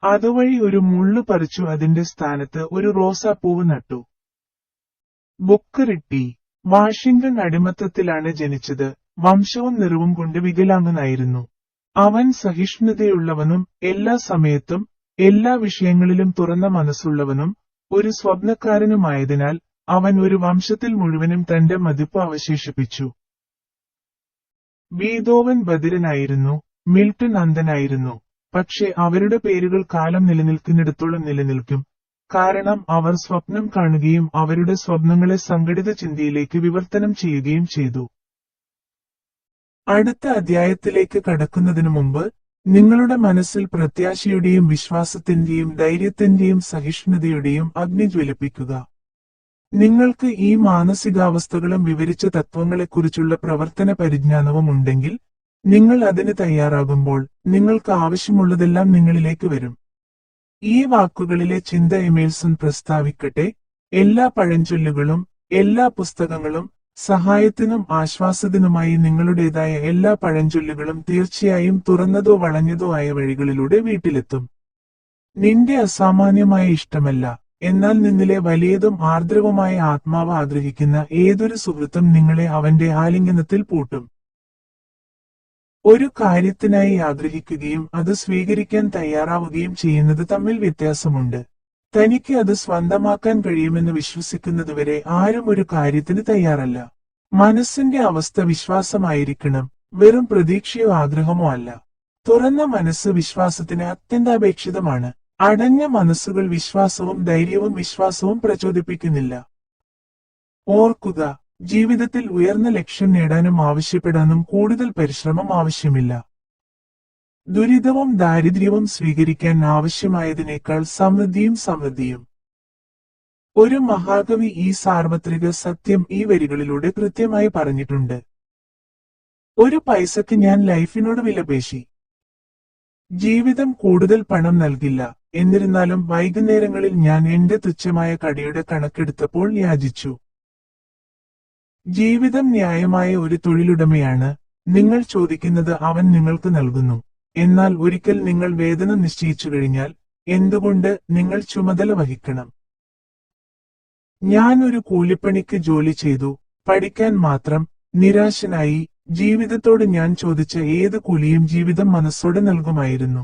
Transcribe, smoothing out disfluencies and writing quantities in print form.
അതുവഴി ഒരു മുള്ളു പറിച്ചു അതിന്റെ സ്ഥാനത്ത് ഒരു റോസാപ്പൂവ് നട്ടു. Booker T. വാഷിംഗ്ടൺ അടിമത്തത്തിലാണ് ജനിച്ചത്. വംശവും നിറവും കൊണ്ട് വികലാംഗനായിരുന്നു. അവൻ സഹിഷ്ണുതയുള്ളവനും എല്ലാ സമയത്തും എല്ലാ വിഷയങ്ങളിലും തുറന്ന മനസ്സുള്ളവനും ഒരു സ്വപ്നക്കാരനുമായതിനാൽ അവൻ ഒരു വംശത്തിൽ മുഴുവനും തന്റെ മതിപ്പ് അവശേഷിപ്പിച്ചു. Beethoven ബധിരനായിരുന്നു, Milton അന്ധനായിരുന്നു. പക്ഷേ അവരുടെ പേരുകൾ കാലം നിലനിൽക്കുന്നിടത്തോളം നിലനിൽക്കും, കാരണം അവർ സ്വപ്നം കാണുകയും അവരുടെ സ്വപ്നങ്ങളെ സംഘടിത ചിന്തയിലേക്ക് വിവർത്തനം ചെയ്യുകയും ചെയ്തു. അടുത്ത അധ്യായത്തിലേക്ക് കടക്കുന്നതിനു മുമ്പ് നിങ്ങളുടെ മനസ്സിൽ പ്രത്യാശയുടെയും വിശ്വാസത്തിന്റെയും ധൈര്യത്തിന്റെയും സഹിഷ്ണുതയുടെയും അഗ്നി ജ്വലിപ്പിക്കുക. നിങ്ങൾക്ക് ഈ മാനസികാവസ്ഥകളും വിവരിച്ച തത്വങ്ങളെക്കുറിച്ചുള്ള പ്രവർത്തന പരിജ്ഞാനവും ഉണ്ടെങ്കിൽ നിങ്ങൾ അതിന് തയ്യാറാകുമ്പോൾ നിങ്ങൾക്ക് ആവശ്യമുള്ളതെല്ലാം നിങ്ങളിലേക്ക് വരും. ഈ വാക്കുകളിലെ ചിന്ത എമേഴ്സൺ പ്രസ്താവിക്കട്ടെ, എല്ലാ പഴഞ്ചൊല്ലുകളും എല്ലാ പുസ്തകങ്ങളും സഹായത്തിനും ആശ്വാസത്തിനുമായി നിങ്ങളുടേതായ എല്ലാ പഴഞ്ചൊല്ലുകളും തീർച്ചയായും തുറന്നതോ വളഞ്ഞതോ ആയ വഴികളിലൂടെ വീട്ടിലെത്തും. നിന്റെ അസാമാന്യമായ ഇഷ്ടമല്ല, എന്നാൽ നിന്നിലെ വലിയതും ആർദ്രവുമായ ആത്മാവ് ആഗ്രഹിക്കുന്ന ഏതൊരു സുഹൃത്തും നിങ്ങളെ അവന്റെ ആലിംഗനത്തിൽ പൂട്ടും. ഒരു കാര്യത്തിനായി ആഗ്രഹിക്കുകയും അത് സ്വീകരിക്കാൻ തയ്യാറാവുകയും ചെയ്യുന്നത് തമ്മിൽ വ്യത്യാസമുണ്ട്. തനിക്ക് അത് സ്വന്തമാക്കാൻ കഴിയുമെന്ന് വിശ്വസിക്കുന്നതുവരെ ആരും ഒരു കാര്യത്തിന് തയ്യാറല്ല. മനസ്സിന്റെ അവസ്ഥ വിശ്വാസമായിരിക്കണം, വെറും പ്രതീക്ഷയോ ആഗ്രഹമോ അല്ല. തുറന്ന മനസ്സ് വിശ്വാസത്തിന് അത്യന്താപേക്ഷിതമാണ്. അടഞ്ഞ മനസ്സുകൾ വിശ്വാസവും ധൈര്യവും വിശ്വാസവും പ്രചോദിപ്പിക്കുന്നില്ല. ഓർക്കുക, ജീവിതത്തിൽ ഉയർന്ന ലക്ഷ്യം നേടാനും ആവശ്യപ്പെടാനും കൂടുതൽ പരിശ്രമം ആവശ്യമില്ല. ദുരിതവും ദാരിദ്ര്യവും സ്വീകരിക്കാൻ ആവശ്യമായതിനേക്കാൾ സമൃദ്ധിയും. ഒരു മഹാകവി ഈ സാർവത്രിക സത്യം ഈ വരികളിലൂടെ കൃത്യമായി പറഞ്ഞിട്ടുണ്ട്. ഒരു പൈസക്ക് ഞാൻ ലൈഫിനോട് വിലപേശി. ജീവിതം കൂടുതൽ പണം നൽകില്ല, എന്നിരുന്നാലും വൈകുന്നേരങ്ങളിൽ ഞാൻ എന്റെ തുച്ഛമായ കടയുടെ കണക്കെടുത്തപ്പോൾ യാചിച്ചു. ജീവിതം ന്യായമായ ഒരു തൊഴിലുടമയാണ്. നിങ്ങൾ ചോദിക്കുന്നത് അവൻ നിങ്ങൾക്ക് നൽകുന്നു. എന്നാൽ ഒരിക്കൽ നിങ്ങൾ വേതനം നിശ്ചയിച്ചു കഴിഞ്ഞാൽ എന്തുകൊണ്ട് നിങ്ങൾ ചുമതല വഹിക്കണം? ഞാൻ ഒരു കൂലിപ്പണിക്ക് ജോലി ചെയ്തു, പഠിക്കാൻ മാത്രം. നിരാശനായി. ജീവിതത്തോട് ഞാൻ ചോദിച്ച ഏത് കൂലിയും ജീവിതം മനസ്സോടെ നൽകുമായിരുന്നു.